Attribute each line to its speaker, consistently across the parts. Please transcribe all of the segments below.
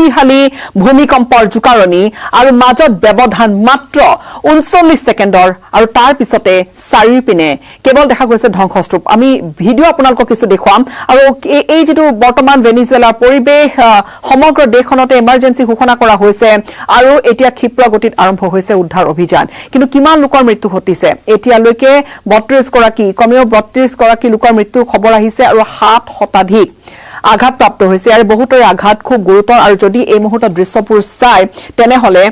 Speaker 1: শক্তিশালী ভূমিকম্পৰ জুকাৰণি আৰু মাজত ব্যৱধান মাত্ৰ 39 ছেকেণ্ডৰ আৰু তাৰ পিছতে চাৰিওপিনে কেৱল দেখা গৈছে ধ্বংসস্তূপ আমি ভিডিঅ' আপোনালোকক কিছু দেখুৱাম আৰু এই যেটো বৰ্তমান ভেনিজুৱেলাৰ পৰিবেশ সমগ্ৰ দেশখনতে এমাৰ্জেন্সি ঘোষণা কৰা হৈছে আৰু এতিয়া ক্ষিপ্ৰ গতিত আৰম্ভ হৈছে উদ্ধাৰ অভিযান কিন্তু কিমান লোকৰ মৃত্যু ঘটিছে এতিয়ালৈকে 32 গৰাকী কমেও 32 গৰাকী লোকৰ মৃত্যুৰ খবৰ আহিছে আৰু 7 শতাধিক আঘাতপ্ৰাপ্ত হৈছে আৰু বহুতৰে আঘাত খুব গুৰুতৰ আৰু যদি এই মুহূৰ্তত দৃশ্যবোৰ চাই তেনেহলে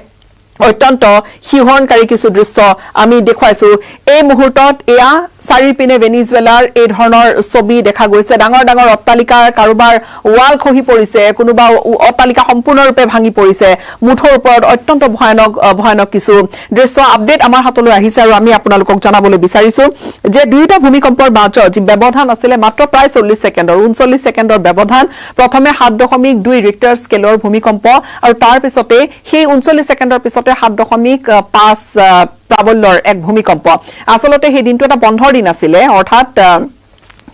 Speaker 1: অত্যন্ত শিহৰণকাৰী কিছু দৃশ্য আমি দেখুৱাইছো এই মুহূৰ্তত এয়া চাৰিপিনে ভেনিজুৱেলাৰ এই ধৰণৰ ছবি দেখা গৈছে ডাঙৰ ডাঙৰ অট্টালিকাৰ কাৰোবাৰ ওয়াল খহি পৰিছে কোনোবা অট্টালিকা সম্পূৰ্ণৰূপে ভাঙি পৰিছে মুঠৰ ওপৰত অত্যন্ত ভয়ানক কিছু দৃশ্য আপডেট আমাৰ হাতলৈ আহিছে আৰু আমি আপোনালোকক জনাবলৈ বিচাৰিছো যে দুইটা ভূমিকম্পৰ মাজত যি ব্যৱধান আছিল মাত্ৰ প্ৰায় 40 ছেকেণ্ডৰ 39 ছেকেণ্ডৰ ব্যৱধান প্ৰথমে 7.2 ৰিক্টাৰ স্কেলৰ ভূমিকম্প আৰু তাৰ পিছতে সেই 39 ছেকেণ্ডৰ পিছতে 7.5 প্ৰাবল্যৰ এক ভূমিকম্প আসলতে সেই দিনটো এটা বন্ধৰ দিন আছিল অৰ্থাৎ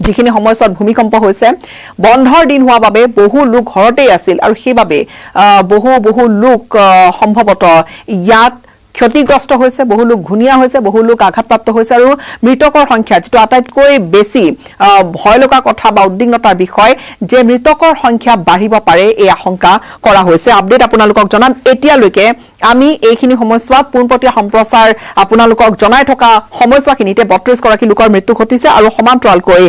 Speaker 1: যিখিনি সময়ত ভূমিকম্প হৈছে বন্ধৰ দিন হোৱা বাবে বহু লোক ঘৰতেই আছিল আৰু সেইবাবে বহু লোক সম্ভৱত ইয়াত ক্ষতিগ্ৰস্ত হৈছে বহু লোক ঘুনিয়া হৈছে বহু লোক আঘাতপ্ৰাপ্ত হৈছে আৰু মৃতকৰ সংখ্যা যেটো আটাইতকৈ বেছি ভয় লগা কথা বা উদ্বিগ্নতাৰ বিষয় যে মৃতকৰ সংখ্যা বাঢ়িব পাৰে এই আশংকা কৰা হৈছে আপডেট আপোনালোকক জনাম এতিয়ালৈকে আমি এইখিনি সময়ছোৱাত পোনপটীয়া সম্প্ৰচাৰ আপোনালোকক জনাই থকা সময়ছোৱাখিনিতে 32 গৰাকী লোকৰ মৃত্যু ঘটিছে আৰু সমান্তৰালকৈ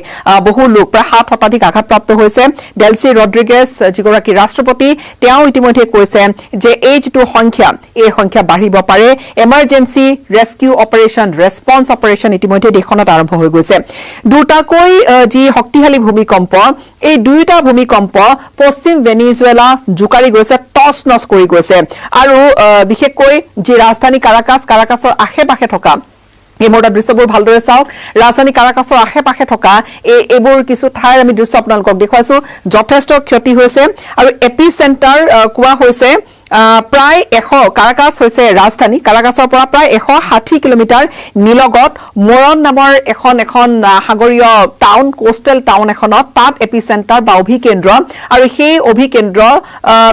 Speaker 1: বহু লোক প্ৰায় 7 শতাধিক আঘাতপ্ৰাপ্ত হৈছে ডেলচি ৰড্ৰিগেজ যিগৰাকী ৰাষ্ট্ৰপতি তেওঁ ইতিমধ্যে কৈছে যে এই যেটো সংখ্যা এই সংখ্যা বাঢ়িব পাৰে এমাৰ্জেন্সি ৰেস্কিউ অপাৰেচন ৰেসপন্স অপাৰেচন ইতিমধ্যে দেশখনত আৰম্ভ হৈ গৈছে দুটাকৈ যি শক্তিশালী ভূমিকম্প এই দুইটা ভূমিকম্প পশ্চিম ভেনিজুৱেলা জুকাৰি গৈছে টছ নছ কৰি গৈছে আৰু বিশেষকৈ যি ৰাজধানী কাৰাকাছৰ আশে-পাশে থকা এই মোটা দৃশ্যবোৰ ভালদৰে চাওক ৰাজধানী কাৰাকাছৰ আশে-পাশে থকা এইবোৰ কিছু ঠাইৰ আমি দৃশ্য আপোনালোকক দেখুৱাইছো যথেষ্ট ক্ষতি হৈছে আৰু এপি চেণ্টাৰ কোৱা হৈছে প্ৰায় 100 কাৰাকাছ হৈছে ৰাজধানী কাৰাকাছৰ পৰা প্ৰায় 160 কিলোমিটাৰ নিলগত মোৰন নামৰ এখন সাগৰীয় টাউন কোষ্টেল টাউন এখনত তাত এপি চেণ্টাৰ বা অভিকেন্দ্ৰ আৰু সেই অভিকেন্দ্ৰ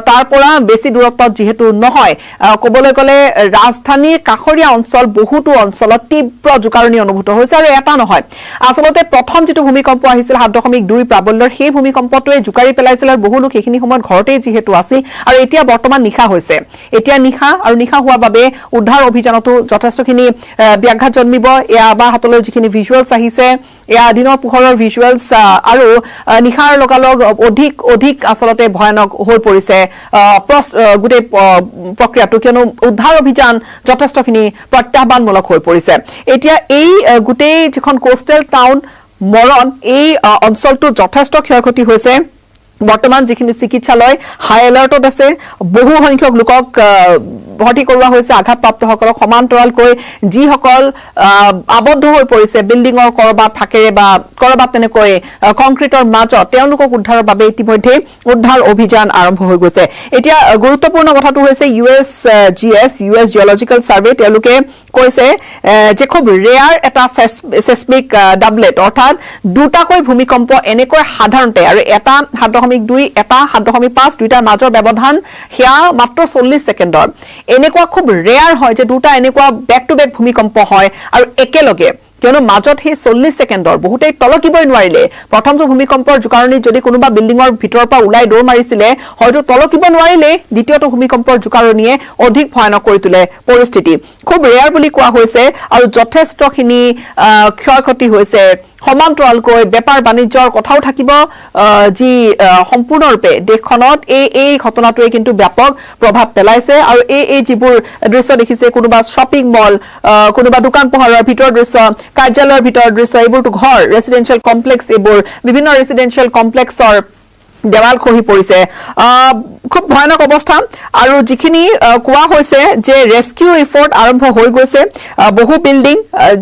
Speaker 1: তাৰ পৰা বেছি দূৰত্বত যেহেতু নহয় কবলৈ গলে ৰাজধানীৰ কাষৰীয়া অঞ্চল বহুতো অঞ্চলত তীব্ৰ জুকাৰণি অনুভূত হৈছে আৰু এটা নহয় আসলতে প্ৰথম যেটো ভূমিকম্প আহিছিল 7.2 প্ৰাবল্যৰ সেই ভূমিকম্পটোৱে জুকাৰি পেলাইছিল আৰু বহু লোক এইখিনি সময়ত ঘৰতেই যেহেতু আছিল আৰু এতিয়া বৰ্তমান নিশা হৈছে এতিয়া নিশা আৰু নিশা হোৱা বাবে উদ্ধাৰ অভিযানতো যথেষ্টখিনি ব্যাঘাত জন্মিব এয়া আমাৰ হাতলৈ যিখিনি ভিজুৱেলছ আহিছে এয়া দিনৰ পোহৰৰ ভিজুৱেলছ আৰু নিশাৰ লগালগ অধিক আসলতে ভয়ানক হৈ পৰিছে গোটেই প্ৰক্ৰিয়াটো কিয়নো উদ্ধাৰ অভিযান যথেষ্টখিনি প্ৰত্যাহ্বানমূলক হৈ পৰিছে এতিয়া এই গোটেই যিখন কোষ্টেল টাউন মৰণ এই অঞ্চলটো যথেষ্ট ক্ষয়ক্ষতি হৈছে বৰ্তমান যিখিনি চিকিৎসালয় হাই এলাৰ্টত আছে বহু সংখ্যক লোকক ভৰ্তি কৰোৱা হৈছে আঘাতপ্ৰাপ্তসকলক সমান্তৰালকৈ যিসকল আবদ্ধ হৈ পৰিছে বিল্ডিঙৰ কৰবাত থাকেৰে বা কৰবাত তেনেকৈ কংক্ৰিটৰ মাজত তেওঁলোকক উদ্ধাৰৰ বাবে ইতিমধ্যে উদ্ধাৰ অভিযান আৰম্ভ হৈ গৈছে এতিয়া গুৰুত্বপূৰ্ণ কথাটো হৈছে ইউএছ জিঅলজিকেল সাৰ্ভে তেওঁলোকে কৈছে যে খুব ৰেয়াৰ এটা সেসমিক ডাবলেট অৰ্থাৎ দুটাকৈ ভূমিকম্প এনেকৈ সাধাৰণতে আৰু এটা 7.2 এটা 7.5 দুইটাৰ মাজৰ ব্যৱধান হেয়া মাত্ৰ 40 ছেকেণ্ডৰ এনেকুৱা খুব ৰেয়াৰ হয় যে দুটা এনেকুৱা ব্যাক টু ব্যাক ভূমিকম্প হয় আৰু একেলগে কিয়নো মাজত সেই 40 ছেকেণ্ডৰ বহুতেই তলকিবই নোৱাৰিলে প্ৰথমটো ভূমিকম্পৰ জুকাৰণি যদি কোনোবা বিল্ডিঙৰ ভিতৰৰ পৰা ওলাই দৌৰ মাৰিছিলে হয়তো তলকিব নোৱাৰিলে দ্বিতীয়টো ভূমিকম্পৰ জুকাৰণিয়ে অধিক ভয়ানক কৰি তোলে পৰিস্থিতি খুব ৰেয়াৰ বুলি কোৱা হৈছে আৰু যথেষ্টখিনি ক্ষয়ক্ষতি হৈছে সমান্তৰালকৈ বেপাৰ বাণিজ্যৰ কথাও থাকিব যি সম্পূৰ্ণৰূপে দেশখনত এই ঘটনাটোৱে কিন্তু ব্যাপক প্ৰভাৱ পেলাইছে আৰু এই যিবোৰ দৃশ্য দেখিছে কোনোবা শ্বপিং মল কোনোবা দোকান পোহাৰৰ ভিতৰৰ দৃশ্য কাৰ্যালয়ৰ ভিতৰৰ দৃশ্য এইবোৰটো ঘৰ ৰেসিডেন্সিয়েল কমপ্লেক্স এইবোৰ বিভিন্ন ৰেসিডেন্সিয়েল কমপ্লেক্সৰ দেৱাল খহি পৰিছে খুব ভয়ানক অৱস্থা আৰু যিখিনি কোৱা হৈছে যে ৰেস্কিউ এফৰ্ট আৰম্ভ হৈ গৈছে বহু বিল্ডিং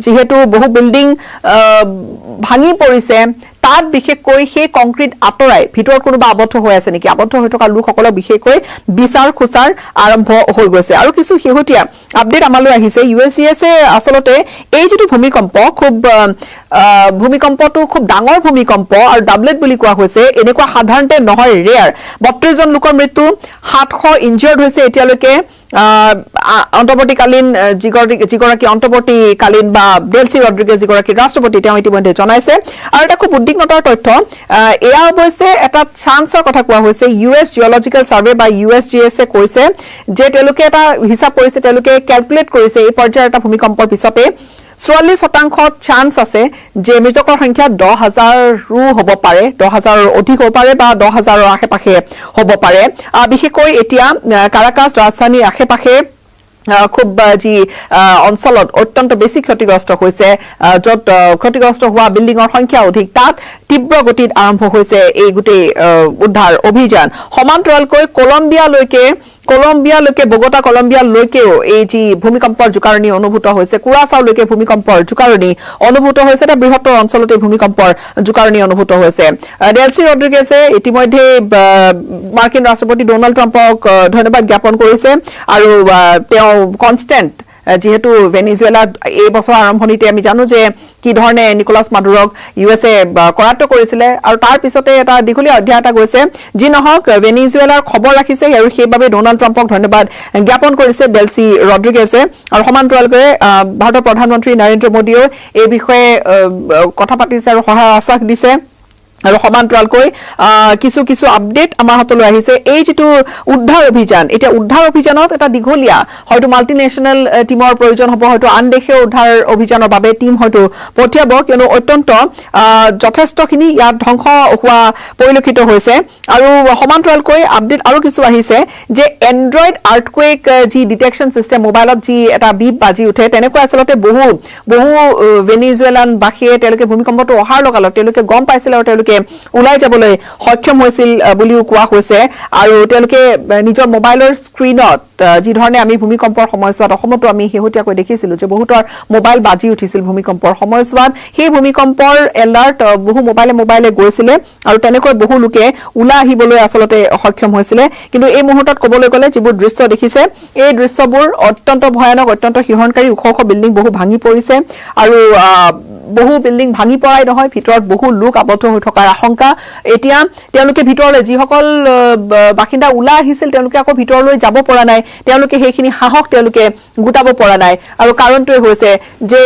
Speaker 1: যেহেতু বহু বিল্ডিং ভাঙি পৰিছে তাত বিশেষকৈ সেই কংক্ৰিট আঁতৰাই ভিতৰত কোনোবা আবদ্ধ হৈ আছে নেকি আবদ্ধ হৈ থকা লোকসকলক বিশেষকৈ বিচাৰ খোচাৰ আৰম্ভ হৈ গৈছে আৰু কিছু শেহতীয়া আপডেট আমালৈ আহিছে USGS আসলতে এই যেটো ভূমিকম্পটো খুব ডাঙৰ ভূমিকম্প আৰু ডাবলেট বুলি কোৱা হৈছে এনেকুৱা সাধাৰণতে নহয় ৰেয়াৰ 32 জন লোকৰ মৃত্যু 700 ইনজিয়ৰ্ড হৈছে এতিয়ালৈকে অন্তৰ্বৰ্তীকালীন যিগৰাকী অন্তৰ্বৰ্তীকালীন বা ডেলচি ৰড্ৰিগেজ যিগৰাকী ৰাষ্ট্ৰপতি তেওঁ ইতিমধ্যে জনাইছে আৰু এটা খুব উদ্বিগ্নতাৰ তথ্য এয়া অৱশ্যে এটা চান্সৰ কথা কোৱা হৈছে US জিঅলজিক্যাল সাৰ্ভে বা USGS কৈছে যে তেওঁলোকে এটা হিসাব কৰিছে তেওঁলোকে ক্যালকুলেট কৰিছে এই পৰ্যায়ৰ এটা ভূমিকম্পৰ পিছতে 44% চান্স আছে যে মৃতকৰ সংখ্যা 10,000 হ'ব পাৰে 10,000 অধিক হ'ব পাৰে বা 10,000 আশে-পাশে হ'ব পাৰে বিশেষকৈ এতিয়া কাৰাকাছ ৰাজধানীৰ আশে-পাশে খুব যি অঞ্চলত অত্যন্ত বেছি ক্ষতিগ্ৰস্ত হৈছে যত ক্ষতিগ্ৰস্ত হোৱা বিল্ডিংৰ সংখ্যা অধিক তাত তীব্ৰ গতিত আৰম্ভ হৈছে এই গোটেই উদ্ধাৰ অভিযান সমান্তৰালকৈ কলম্বিয়ালৈকে বগোটা কলম্বিয়ালৈকেও এই যি ভূমিকম্পৰ জোকাৰণি অনুভূত হৈছে কুৰাচাওলৈকে ভূমিকম্পৰ জোকাৰণি অনুভূত হৈছে এটা বৃহত্তৰ অঞ্চলতে ভূমিকম্পৰ জোকাৰণি অনুভূত হৈছে ডেলচি ৰড্ৰিগেজে ইতিমধ্যে মাৰ্কিন ৰাষ্ট্ৰপতি ডোনাল্ড ট্ৰাম্পক ধন্যবাদ জ্ঞাপন কৰিছে আৰু তেওঁ কনষ্টেন্ট যেহেতু ভেনিজুৱেলা এই বছৰ আৰম্ভণিতে আমি জানো যে কি ধৰণে নিকোলাছ মাডুৰক USA কৰাত্ত কৰিছিলে আৰু তাৰ পিছতে এটা দীঘলীয়া অধ্যায় এটা গৈছে যি নহওক ভেনিজুৱেলাৰ খবৰ ৰাখিছে আৰু সেইবাবে ডোনাল্ড ট্ৰাম্পক ধন্যবাদ জ্ঞাপন কৰিছে ডেলচি ৰড্ৰিগেজে আৰু সমান্তৰালকৈ ভাৰতৰ প্ৰধানমন্ত্ৰী নৰেন্দ্ৰ মোদীয়ে এই বিষয়ে কথা পাতিছে আৰু সহায়ৰ আশ্বাস দিছে আৰু সমান্তৰালকৈ কিছু আপডেট আমাৰ হাতলৈ আহিছে এই যেটো উদ্ধাৰ অভিযান এটা উদ্ধাৰ অভিযানত এটা দীঘলীয়া হয়তো মাল্টিনেশনাল টিমৰ প্ৰয়োজন হ'ব হয়তো আন দেশে উদ্ধাৰ অভিযানৰ বাবে টিম হয়তো পঠিয়াব কিয়নো অত্যন্ত যথেষ্টখিনি ইয়াত ধ্বংস হোৱা পৰিলক্ষিত হৈছে আৰু সমান্তৰালকৈ আপডেট আৰু কিছু আহিছে যে এন্ড্ৰইড আৰ্থকুৱেক যি ডিটেকচন সিস্টেম মোবাইলত যি এটা বিপ বাজি উঠে তেনেকৈ আসলতে বহু ভেনিজুৱেলান বাসীয়ে তেওঁলোকে ভূমিকম্পটো অহাৰ লগালগ তেওঁলোকে গম পাইছিল আৰু তেওঁলোকে উলাই যাবলৈ সক্ষম হৈছিল বুলিও কোৱা হৈছে আৰু তেওঁলোকে নিজৰ মোবাইলৰ স্ক্ৰিনত যি ধৰণে আমি ভূমিকম্পৰ সময়ছোৱাত অসমতো আমি হেহতিয়াকৈ দেখিছিলো যে বহুতৰ মোবাইল বাজি উঠিছিল ভূমিকম্পৰ সময়ছোৱাত সেই ভূমিকম্পৰ এলাৰ্ট বহু মোবাইলে গৈছিলে আৰু তেনেকৈ বহু লোকে উলা আহিবলৈ আসলতে সক্ষম হৈছিলে কিন্তু এই মুহূৰ্তত ক'বলৈ গ'লে যিবোৰ দৃশ্য দেখিছে এই দৃশ্যবোৰ অত্যন্ত ভয়ানক অত্যন্ত হিহৰণকাৰী ওখ বিল্ডিং বহু ভাঙি পৰিছে আৰু বহু বিল্ডিং ভাঙি পৰাই নহয় ভিতৰত বহু লোক আবদ্ধ হৈ থকাৰ আশংকা এতিয়া তেওঁলোকে ভিতৰলৈ যিসকল বাসিন্দা উলা আহিছিল তেওঁলোকে আকৌ ভিতৰলৈ যাব পৰা নাই তেওঁলোকে সেইখিনি সাহস তেওঁলোকে গুটাব পৰা নাই আৰু কাৰণটোৱে হৈছে যে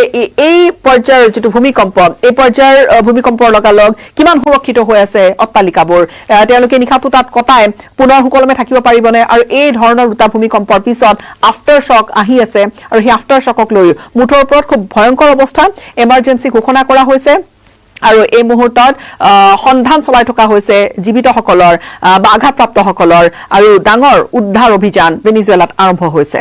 Speaker 1: এই পৰ্যায়ৰ যেটো ভূমিকম্প এই পৰ্যায়ৰ ভূমিকম্পৰ লগালগ কিমান সুৰক্ষিত হৈ আছে অট্টালিকাবোৰ তেওঁলোকে নিখাটো তাত কটাই পুনৰ সুকলমে থাকিব পাৰিবনে আৰু এই ধৰণৰ দুটা ভূমিকম্পৰ পিছত আফটাৰ শক আহি আছে আৰু সেই আফটাৰ শকক লৈ মুঠৰ ওপৰত খুব ভয়ংকৰ অৱস্থা এমাৰ্জেন্সি ঘোষণা কৰা হৈছে আৰু এই মুহূৰ্তত সন্ধান চলাই থকা হৈছে জীৱিতসকলৰ বা আঘাতপ্ৰাপ্তসকলৰ আৰু ডাঙৰ উদ্ধাৰ অভিযান ভেনিজুৱেলাত আৰম্ভ হৈছে